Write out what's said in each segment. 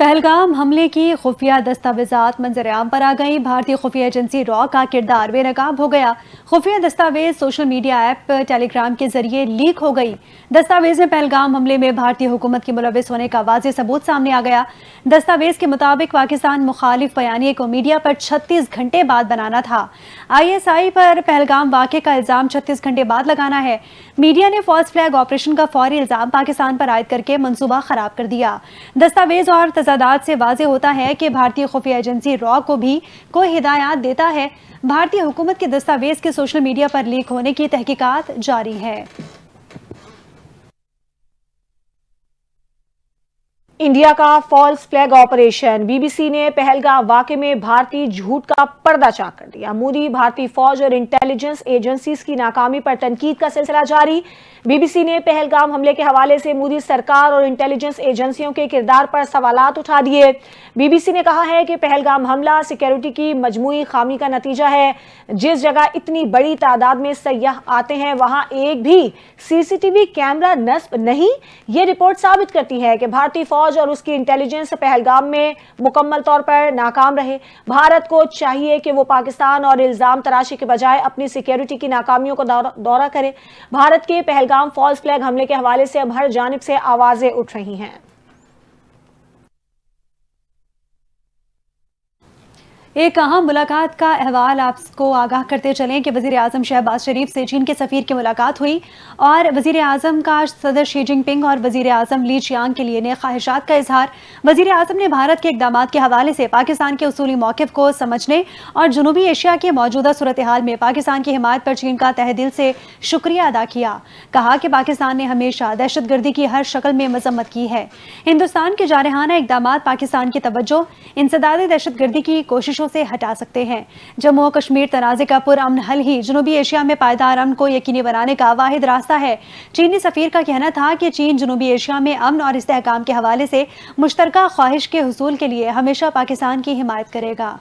پہلگام حملے کی خفیہ دستاویزات منظر عام پر آ گئی۔ بھارتی خفیہ ایجنسی را کا کردار بے نقاب ہو گیا۔ خفیہ دستاویز سوشل میڈیا ایپ ٹیلی گرام کے ذریعے لیک ہو گئی۔ دستاویز میں پہلگام حملے میں بھارتی حکومت کے ملوث ہونے کا واضح ثبوت سامنے آ گیا۔ دستاویز کے مطابق پاکستان مخالف بیانیے کو میڈیا پر 36 گھنٹے بعد بنانا تھا۔ ISI پر پہلگام واقعے کا الزام 36 گھنٹے بعد لگانا ہے۔ میڈیا نے فالس فلیگ آپریشن کا فوری الزام پاکستان پر عائد کر کے منصوبہ خراب کر دیا۔ دستاویز اور تضادات سے واضح ہوتا ہے کہ بھارتی خفیہ ایجنسی را کو بھی کوئی ہدایات دیتا ہے۔ بھارتی حکومت کے دستاویز کے سوشل میڈیا پر لیک ہونے کی تحقیقات جاری ہے۔ انڈیا کا فالس فلیگ آپریشن۔ BBC نے پہلگام واقعے میں بھارتی جھوٹ کا پردہ چاک کر دیا۔ مودی بھارتی فوج اور انٹیلیجنس ایجنسیز کی ناکامی پر تنقید کا سلسلہ جاری۔ BBC نے پہلگام حملے کے حوالے سے مودی سرکار اور انٹیلیجنس ایجنسیوں کے کردار پر سوالات اٹھا دیے۔ BBC نے کہا ہے کہ پہلگام حملہ سیکیورٹی کی مجموعی خامی کا نتیجہ ہے۔ جس جگہ اتنی بڑی تعداد میں سیاح آتے ہیں وہاں ایک بھی CCTV کیمرہ نصب نہیں۔ یہ رپورٹ ثابت کرتی ہے کہ بھارتی فوج اور اس کی انٹیلیجنس پہلگام میں مکمل طور پر ناکام رہے۔ بھارت کو چاہیے کہ وہ پاکستان اور الزام تراشی کے بجائے اپنی سیکیورٹی کی ناکامیوں کو دورہ کرے۔ بھارت کے پہلگام فالس فلیگ حملے کے حوالے سے اب ہر جانب سے آوازیں اٹھ رہی ہیں۔ ایک اہم ملاقات کا احوال آپ کو آگاہ کرتے چلیں کہ وزیر اعظم شہباز شریف سے چین کے سفیر کی ملاقات ہوئی اور وزیر اعظم کا صدر شی جن پنگ اور وزیر اعظم لی چیانگ کے لیے نیک خواہشات کا اظہار۔ وزیر اعظم نے بھارت کے اقدامات کے حوالے سے پاکستان کے اصولی موقف کو سمجھنے اور جنوبی ایشیا کے موجودہ صورتحال میں پاکستان کی حمایت پر چین کا تہہ دل سے شکریہ ادا کیا۔ کہا کہ پاکستان نے ہمیشہ دہشت گردی کی ہر شکل میں مذمت کی ہے۔ ہندوستان کے جارحانہ اقدامات پاکستان کی توجہ انسداد دہشت گردی کی کوششوں سے ہٹا سکتے ہیں۔ جموں و کشمیر تنازع کا پرامن حل ہی جنوبی ایشیا میں پائیدار امن کو یقینی بنانے کا واحد راستہ ہے۔ چینی سفیر کا کہنا تھا کہ چین جنوبی ایشیا میں امن اور استحکام کے حوالے سے مشترکہ خواہش کے حصول کے لیے ہمیشہ پاکستان کی حمایت کرے گا۔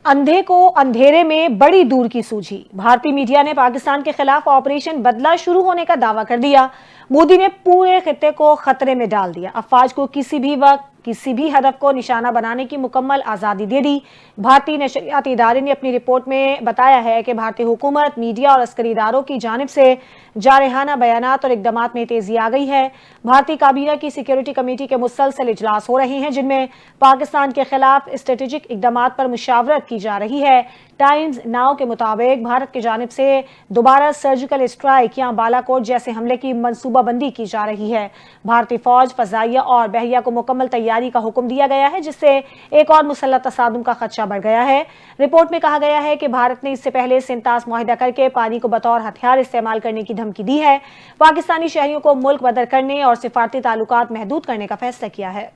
اندھے کو اندھیرے میں بڑی دور کی سوجھی۔ بھارتی میڈیا نے پاکستان کے خلاف آپریشن بدلہ شروع ہونے کا دعویٰ کر دیا۔ مودی نے پورے خطے کو خطرے میں ڈال دیا۔ افواج کو کسی بھی وقت کسی بھی ہدف کو نشانہ بنانے کی مکمل آزادی دے دی۔ بھارتی نشریاتی ادارے نے اپنی رپورٹ میں بتایا ہے کہ بھارتی حکومت، میڈیا اور عسکری اداروں کی جانب سے جارحانہ بیانات اور اقدامات میں تیزی آ گئی ہے۔ بھارتی کابینہ کی سیکیورٹی کمیٹی کے مسلسل اجلاس ہو رہے ہیں جن میں پاکستان کے خلاف اسٹریٹجک اقدامات پر مشاورت کی جا رہی ہے۔ ٹائمز ناؤ کے مطابق بھارت کی جانب سے دوبارہ سرجیکل اسٹرائیک یا بالا کوٹ جیسے حملے کی منصوبہ بندی کی جا رہی ہے۔ بھارتی فوج، فضائیہ اور بحریہ کو مکمل تیاری کا حکم دیا گیا ہے جس سے ایک اور مسلح تصادم کا خدشہ بڑھ گیا ہے۔ رپورٹ میں کہا گیا ہے کہ بھارت نے اس سے پہلے سنتاس معاہدہ کر کے پانی کو بطور ہتھیار استعمال کرنے کی دھمکی دی ہے۔ پاکستانی شہریوں کو ملک بدر کرنے اور سفارتی تعلقات محدود کرنے کا فیصلہ کیا ہے۔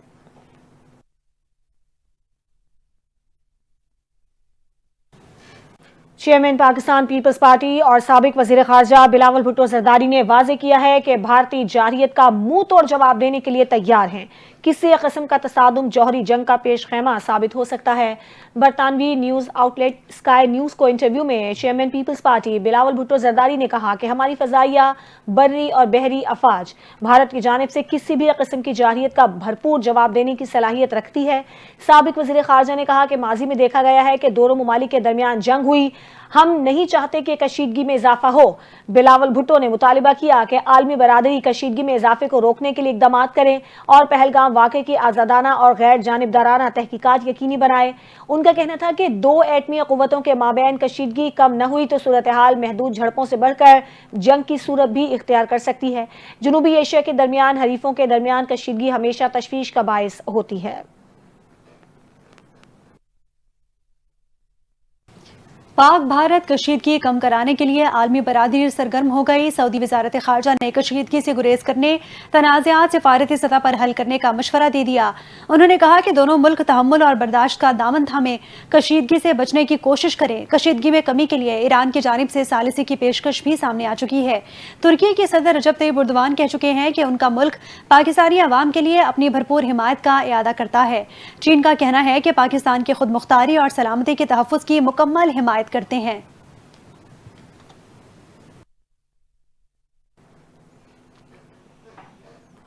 چیئرمین پاکستان پیپلز پارٹی اور سابق وزیر خارجہ بلاول بھٹو زرداری نے واضح کیا ہے کہ بھارتی جارحیت کا منہ توڑ جواب دینے کے لیے تیار ہیں۔ کسی قسم کا تصادم جوہری جنگ کا پیش خیمہ ثابت ہو سکتا ہے۔ برطانوی news outlet Sky News کو انٹرویو میں chairman Peoples party Bilawal Bhutto Zardari نے کہا کہ ہماری فضائیہ، بری اور بحری افواج بھارت کی جانب سے کسی بھی قسم کی جارحیت کا بھرپور جواب دینے کی صلاحیت رکھتی ہے۔ سابق وزیر خارجہ نے کہا کہ ماضی میں دیکھا گیا ہے کہ دونوں ممالک کے درمیان جنگ ہوئی، ہم نہیں چاہتے کہ کشیدگی میں اضافہ ہو۔ بلاول بھٹو نے مطالبہ کیا کہ عالمی برادری کشیدگی میں اضافے کو روکنے کے لیے اقدامات کریں اور پہلگام واقعے کی آزادانہ اور غیر جانبدارانہ تحقیقات یقینی بنائے۔ ان کا کہنا تھا کہ دو ایٹمی قوتوں کے مابین کشیدگی کم نہ ہوئی تو صورتحال محدود جھڑپوں سے بڑھ کر جنگ کی صورت بھی اختیار کر سکتی ہے۔ جنوبی ایشیا کے درمیان حریفوں کے درمیان کشیدگی ہمیشہ تشویش کا باعث ہوتی ہے۔ پاک بھارت کشیدگی کم کرانے کے لیے عالمی برادری سرگرم ہو گئی۔ سعودی وزارت خارجہ نے کشیدگی سے گریز کرنے، تنازعات سفارتی سطح پر حل کرنے کا مشورہ دے دیا۔ انہوں نے کہا کہ دونوں ملک تحمل اور برداشت کا دامن تھامیں کشیدگی سے بچنے کی کوشش کریں۔ کشیدگی میں کمی کے لیے ایران کی جانب سے ثالثی کی پیشکش بھی سامنے آ چکی ہے۔ ترکی کے صدر رجب طیب اردوان کہہ چکے ہیں کہ ان کا ملک پاکستانی عوام کے لیے اپنی بھرپور حمایت کا اعادہ کرتا ہے۔ چین کا کہنا ہے کہ پاکستان کی خود مختاری اور سلامتی کے تحفظ کی مکمل حمایت کرتے ہیں۔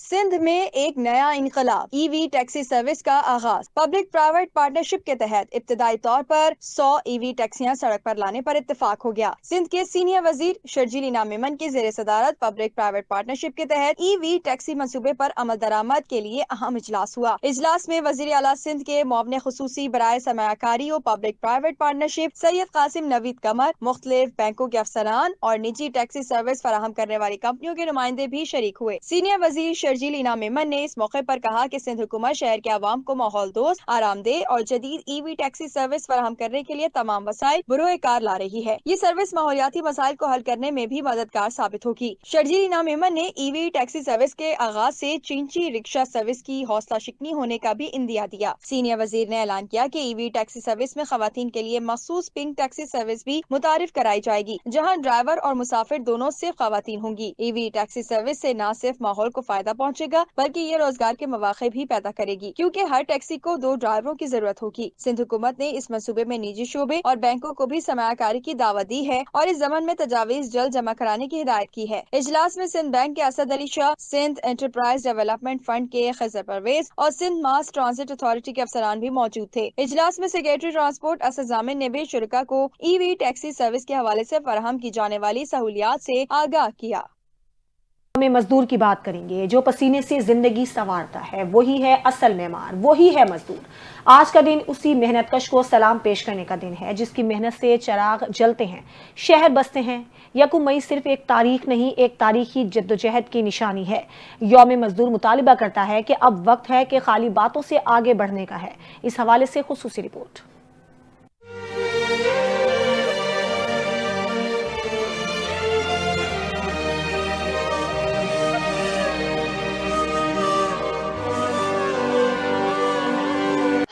سندھ میں ایک نیا انقلاب، ای وی ٹیکسی سروس کا آغاز۔ پبلک پرائیویٹ پارٹنرشپ کے تحت ابتدائی طور پر 100 ای وی ٹیکسیاں سڑک پر لانے پر اتفاق ہو گیا۔ سندھ کے سینئر وزیر شرجیل انعام میمن کی زیر صدارت پبلک پرائیویٹ پارٹنرشپ کے تحت ای وی ٹیکسی منصوبے پر عمل درآمد کے لیے اہم اجلاس ہوا۔ اجلاس میں وزیر اعلیٰ سندھ کے معاون خصوصی برائے سرمایہ کاری و پبلک پرائیویٹ پارٹنرشپ سید قاسم نوید قمر، مختلف بینکوں کے افسران اور نجی ٹیکسی سروس فراہم کرنے والی کمپنیوں کے نمائندے بھی شریک ہوئے۔ سینئر وزیر شرجیل انعام میمن نے اس موقع پر کہا کہ سندھ حکومت شہر کے عوام کو ماحول دوست، آرام دہ اور جدید ای وی ٹیکسی سروس فراہم کرنے کے لیے تمام وسائل بروئے کار لا رہی ہے۔ یہ سروس ماحولیاتی مسائل کو حل کرنے میں بھی مددگار ثابت ہوگی۔ شرجیل انعام میمن نے ای وی ٹیکسی سروس کے آغاز سے چینچی رکشا سروس کی حوصلہ شکنی ہونے کا بھی اندیا دیا۔ سینئر وزیر نے اعلان کیا کہ ای وی ٹیکسی سروس میں خواتین کے لیے مخصوص پنک ٹیکسی سروس بھی متعارف کرائی جائے گی، جہاں ڈرائیور اور مسافر دونوں صرف خواتین ہوں گی۔ ای وی ٹیکسی سروس سے نہ صرف ماحول کو فائدہ پہنچے گا بلکہ یہ روزگار کے مواقع بھی پیدا کرے گی، کیونکہ ہر ٹیکسی کو 2 ڈرائیوروں کی ضرورت ہوگی۔ سندھ حکومت نے اس منصوبے میں نجی شعبے اور بینکوں کو بھی سرمایہ کاری کی دعوت دی ہے اور اس ضمن میں تجاویز جلد جمع کرانے کی ہدایت کی ہے۔ اجلاس میں سندھ بینک کے Asad Ali Shah, Sindh enterprise development fund کے خضر پرویز اور سندھ ماس ٹرانزٹ اتھارٹی کے افسران بھی موجود تھے۔ اجلاس میں سیکریٹری ٹرانسپورٹ اسد ضامن نے بھی شرکاء کو ای وی ٹیکسی سروس کے حوالے سے فراہم کی جانے والی سہولیات سے آگاہ کیا۔ میں مزدور کی بات کریں گے جو پسینے سے زندگی سنوارتا ہے، وہی ہے اصل معمار، وہی ہے مزدور۔ آج کا دن اسی محنت کش کو سلام پیش کرنے کا دن ہے جس کی محنت سے چراغ جلتے ہیں، شہر بستے ہیں۔ یکم مئی صرف ایک تاریخ نہیں، ایک تاریخی جدوجہد کی نشانی ہے۔ یوم مزدور مطالبہ کرتا ہے کہ اب وقت ہے کہ خالی باتوں سے آگے بڑھنے کا ہے۔ اس حوالے سے خصوصی رپورٹ۔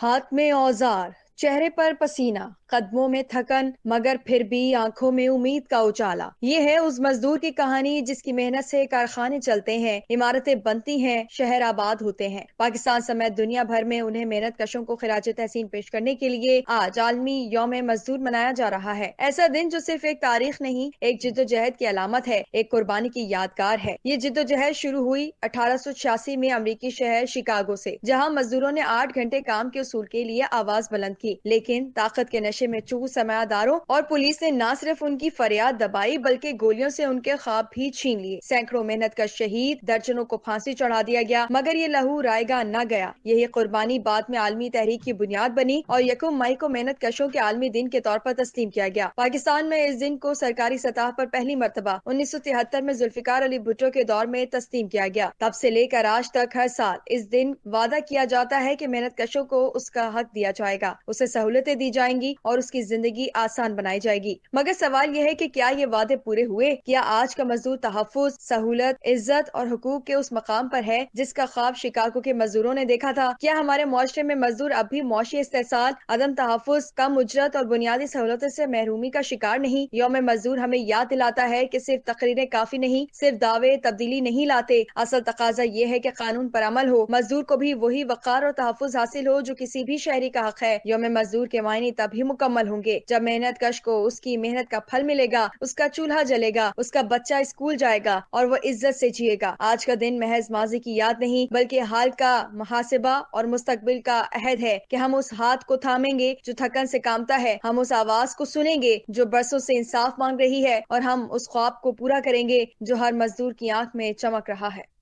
ہاتھ میں اوزار، چہرے پر پسینہ، قدموں میں تھکن، مگر پھر بھی آنکھوں میں امید کا اجالا۔ یہ ہے اس مزدور کی کہانی جس کی محنت سے کارخانے چلتے ہیں، عمارتیں بنتی ہیں، شہر آباد ہوتے ہیں۔ پاکستان سمیت دنیا بھر میں انہیں محنت کشوں کو خراج تحسین پیش کرنے کے لیے آج عالمی یوم مزدور منایا جا رہا ہے۔ ایسا دن جو صرف ایک تاریخ نہیں، ایک جدوجہد کی علامت ہے، ایک قربانی کی یادگار ہے۔ یہ جدوجہد شروع ہوئی 1886 میں امریکی شہر شکاگو سے، جہاں مزدوروں نے 8 گھنٹے کام کے اصول کے لیے آواز بلند کی، لیکن طاقت کے نشے میں چور سرمایہ داروں اور پولیس نے نہ صرف ان کی فریاد دبائی بلکہ گولیوں سے ان کے خواب بھی چھین لیے۔ سینکڑوں محنت کا شہید، درجنوں کو پھانسی چڑھا دیا گیا، مگر یہ لہو رائے گا نہ گیا۔ یہی قربانی بعد میں عالمی تحریک کی بنیاد بنی اور یکم مئی کو محنت کشوں کے عالمی دن کے طور پر تسلیم کیا گیا۔ پاکستان میں اس دن کو سرکاری سطح پر پہلی مرتبہ 1973 میں ذوالفقار علی بھٹو کے دور میں تسلیم کیا گیا۔ تب سے لے کر آج تک ہر سال اس دن وعدہ کیا جاتا ہے کہ محنت کشوں کو اس کا حق دیا جائے گا، اسے سہولتیں دی جائیں گی اور اس کی زندگی آسان بنائی جائے گی۔ مگر سوال یہ ہے کہ کیا یہ وعدے پورے ہوئے؟ کیا آج کا مزدور تحفظ، سہولت، عزت اور حقوق کے اس مقام پر ہے جس کا خواب شکاگو کے مزدوروں نے دیکھا تھا؟ کیا ہمارے معاشرے میں مزدور اب بھی معاشی استحصال، عدم تحفظ، کم اجرت اور بنیادی سہولتوں سے محرومی کا شکار نہیں؟ یوم مزدور ہمیں یاد دلاتا ہے کہ صرف تقریریں کافی نہیں، صرف دعوے تبدیلی نہیں لاتے۔ اصل تقاضا یہ ہے کہ قانون پر عمل ہو، مزدور کو بھی وہی وقار اور تحفظ حاصل ہو جو کسی بھی شہری کا حق ہے۔ یوم مزدور کے معنی تب ہی مکمل ہوں گے جب محنت کش کو اس کی محنت کا پھل ملے گا، اس کا چولہا جلے گا، اس کا بچہ اسکول جائے گا اور وہ عزت سے جیے گا۔ آج کا دن محض ماضی کی یاد نہیں بلکہ حال کا محاسبہ اور مستقبل کا عہد ہے کہ ہم اس ہاتھ کو تھامیں گے جو تھکن سے کامتا ہے، ہم اس آواز کو سنیں گے جو برسوں سے انصاف مانگ رہی ہے اور ہم اس خواب کو پورا کریں گے جو ہر مزدور کی آنکھ میں چمک رہا ہے۔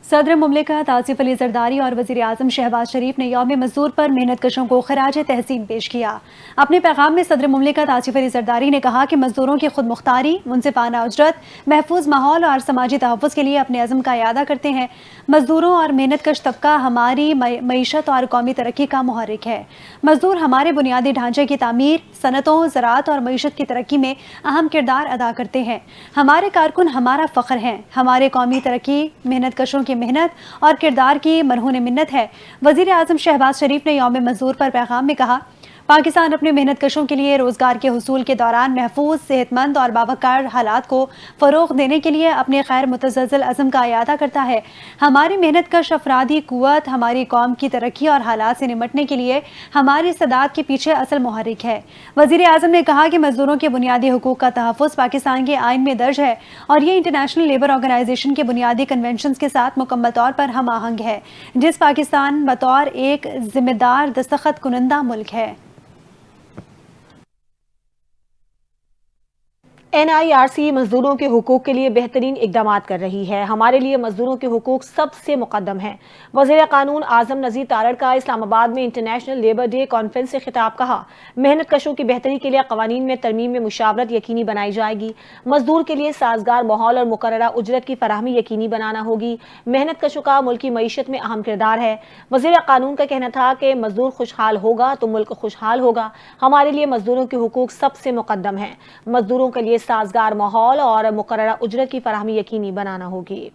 صدر مملکت آصف علی زرداری اور وزیر اعظم شہباز شریف نے یوم مزدور پر محنت کشوں کو خراج تحسین پیش کیا۔ اپنے پیغام میں صدر مملکت آصف علی زرداری نے کہا کہ مزدوروں کی خود مختاری، منصفانہ اجرت، محفوظ ماحول اور سماجی تحفظ کے لیے اپنے عزم کا اعادہ کرتے ہیں۔ مزدوروں اور محنت کش طبقہ ہماری معیشت اور قومی ترقی کا محرک ہے۔ مزدور ہمارے بنیادی ڈھانچے کی تعمیر، صنعتوں، زراعت اور معیشت کی ترقی میں اہم کردار ادا کرتے ہیں۔ ہمارے کارکن ہمارا فخر ہیں۔ ہمارے قومی ترقی محنت کشوں کی محنت اور کردار کی مرہون منت ہے۔ وزیر اعظم شہباز شریف نے یوم مزدور پر پیغام میں کہا، پاکستان اپنے محنت کشوں کے لیے روزگار کے حصول کے دوران محفوظ، صحت مند اور باوقار حالات کو فروغ دینے کے لیے اپنے غیر متزلزل عزم کا اعادہ کرتا ہے۔ ہماری محنت کش افرادی قوت ہماری قوم کی ترقی اور حالات سے نمٹنے کے لیے ہماری استعداد کے پیچھے اصل محرک ہے۔ وزیر اعظم نے کہا کہ مزدوروں کے بنیادی حقوق کا تحفظ پاکستان کے آئین میں درج ہے اور یہ انٹرنیشنل لیبر آرگنائزیشن کے بنیادی کنونشنز کے ساتھ مکمل طور پر ہم آہنگ ہے، جس پاکستان بطور ایک ذمہ دار دستخط کنندہ ملک ہے۔ NIRC مزدوروں کے حقوق کے لیے بہترین اقدامات کر رہی ہے۔ ہمارے لیے مزدوروں کے حقوق سب سے مقدم ہیں۔ وزیر قانون اعظم نذیر تارڑ کا اسلام آباد میں انٹرنیشنل لیبر ڈے کانفرنس سے خطاب۔ کہا، محنت کشوں کی بہتری کے لیے قوانین میں ترمیم میں مشاورت یقینی بنائی جائے گی۔ مزدور کے لیے سازگار ماحول اور مقررہ اجرت کی فراہمی یقینی بنانا ہوگی۔ محنت کشوں کا ملکی معیشت میں اہم کردار ہے۔ وزیر قانون کا کہنا تھا کہ مزدور خوشحال ہوگا تو ملک خوشحال ہوگا۔ ہمارے لیے مزدوروں کے حقوق سب سے مقدم ہیں۔ مزدوروں کے لیے سازگار ماحول اور مقررہ اجرت کی فراہمی یقینی بنانا ہوگی۔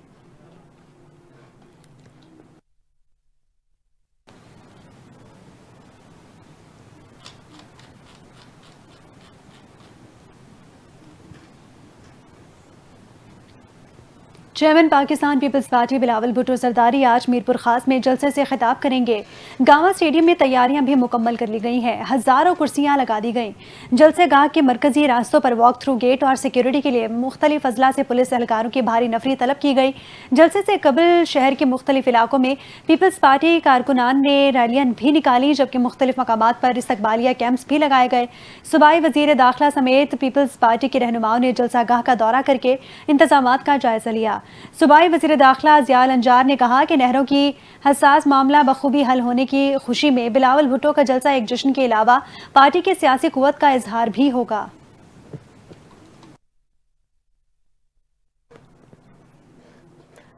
چیئرمین پاکستان پیپلز پارٹی بلاول بھٹو زرداری آج میرپور خاص میں جلسے سے خطاب کریں گے۔ گاوا اسٹیڈیم میں تیاریاں بھی مکمل کر لی گئی ہیں، ہزاروں کرسیاں لگا دی گئیں۔ جلسے گاہ کے مرکزی راستوں پر واک تھرو گیٹ اور سیکیورٹی کے لیے مختلف اضلاع سے پولیس اہلکاروں کی بھاری نفری طلب کی گئی۔ جلسے سے قبل شہر کے مختلف علاقوں میں پیپلز پارٹی کارکنان نے ریلیاں بھی نکالی، جبکہ مختلف مقامات پر استقبالیہ کیمپس بھی لگائے گئے۔ صوبائی وزیر داخلہ سمیت پیپلز پارٹی کے رہنماؤں نے جلسہ گاہ کا دورہ کر کے انتظامات کا جائزہ لیا۔ صوبائی وزیر داخلہ ضیاء الانجار نے کہا کہ نہروں کی حساس معاملہ بخوبی حل ہونے کی خوشی میں بلاول بھٹو کا جلسہ ایک جشن کے علاوہ پارٹی کے سیاسی قوت کا اظہار بھی ہوگا۔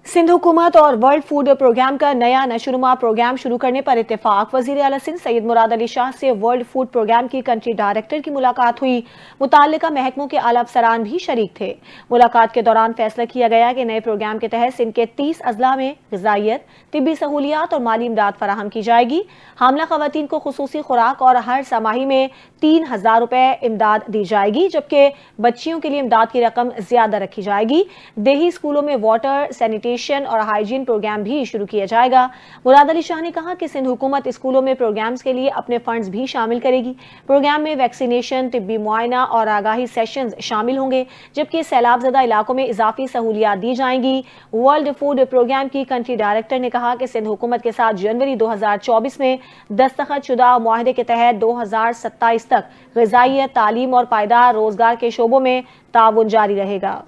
سندھ حکومت اور ورلڈ فوڈ پروگرام کا نیا نشوونما پروگرام شروع کرنے پر اتفاق۔ وزیر اعلیٰ سندھ سید مراد علی شاہ سے ورلڈ فوڈ پروگرام کی کنٹری ڈائریکٹر کی ملاقات ہوئی۔ متعلقہ محکموں کے اعلیٰ افسران بھی شریک تھے۔ ملاقات کے دوران فیصلہ کیا گیا کہ نئے پروگرام کے تحت سندھ کے 30 اضلاع میں غذائیت، طبی سہولیات اور مالی امداد فراہم کی جائے گی۔ حاملہ خواتین کو خصوصی خوراک اور ہر سہ ماہی میں 3000 روپے امداد دی جائے گی، جبکہ بچیوں کے لیے امداد کی رقم زیادہ رکھی جائے گی۔ دیہی اسکولوں میں واٹر، سینیٹیشن اور ہائیجین پروگرام بھی شروع کیا جائے گا۔ مراد علی شاہ نے کہا کہ سندھ حکومت اسکولوں میں پروگرامز کے لیے اپنے فنڈز بھی شامل کرے گی۔ پروگرام میں ویکسینیشن، طبی معائنہ اور آگاہی سیشنز شامل ہوں گے، جبکہ سیلاب زدہ علاقوں میں اضافی سہولیات دی جائیں گی۔ ورلڈ فوڈ پروگرام کی کنٹری ڈائریکٹر نے کہا کہ سندھ حکومت کے ساتھ جنوری 2024 میں دستخط شدہ معاہدے کے تحت 2027 تک غذائیت، تعلیم اور پائیدار روزگار کے شعبوں میں تعاون جاری رہے گا۔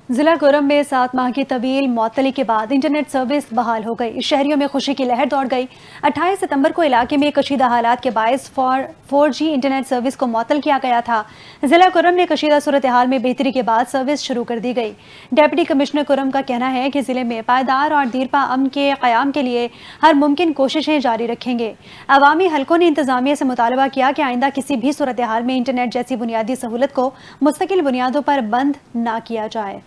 ضلع کرم میں 7 ماہ کی طویل معطلی کے بعد انٹرنیٹ سروس بحال ہو گئی۔ شہریوں میں خوشی کی لہر دوڑ گئی۔ 28 ستمبر کو علاقے میں کشیدہ حالات کے باعث 4G انٹرنیٹ سروس کو معطل کیا گیا تھا۔ ضلع کرم میں کشیدہ صورتحال میں بہتری کے بعد سروس شروع کر دی گئی۔ ڈپٹی کمشنر کرم کا کہنا ہے کہ ضلع میں پائیدار اور دیرپا امن کے قیام کے لیے ہر ممکن کوششیں جاری رکھیں گے۔ عوامی حلقوں نے انتظامیہ سے مطالبہ کیا کہ آئندہ کسی بھی صورتحال میں انٹرنیٹ جیسی بنیادی سہولت کو مستقل بنیادوں پر بند نہ کیا جائے۔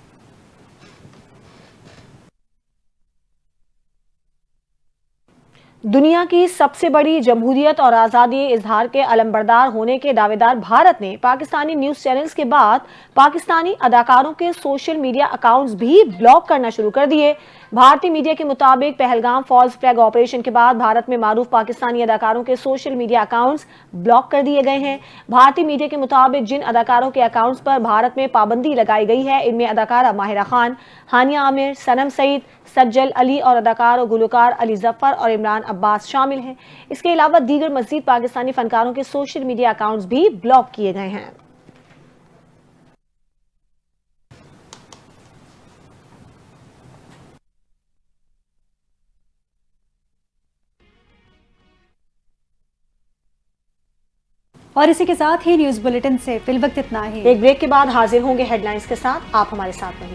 دنیا کی سب سے بڑی جمہوریت اور آزادی اظہار کے علمبردار ہونے کے دعوے دار بھارت نے پاکستانی نیوز چینلز کے بعد پاکستانی اداکاروں کے سوشل میڈیا اکاؤنٹس بھی بلاک کرنا شروع کر دیے۔ بھارتی میڈیا کے مطابق پہلگام فالز فلیگ آپریشن کے بعد بھارت میں معروف پاکستانی اداکاروں کے سوشل میڈیا اکاؤنٹس بلاک کر دیے گئے ہیں۔ بھارتی میڈیا کے مطابق جن اداکاروں کے اکاؤنٹس پر بھارت میں پابندی لگائی گئی ہے، ان میں اداکارہ ماہرہ خان، ہانیہ عامر، صنم سعید، سجل علی اور اداکار و گلوکار علی ظفر اور عمران عباس شامل ہیں۔ اس کے علاوہ دیگر مزید پاکستانی فنکاروں کے سوشل میڈیا اکاؤنٹس بھی بلاک کیے گئے ہیں۔ اور اسی کے ساتھ ہی نیوز بلیٹن سے فی الوقت اتنا ہی۔ ایک بریک کے بعد حاضر ہوں گے ہیڈ لائنز کے ساتھ، آپ ہمارے ساتھ رہیں۔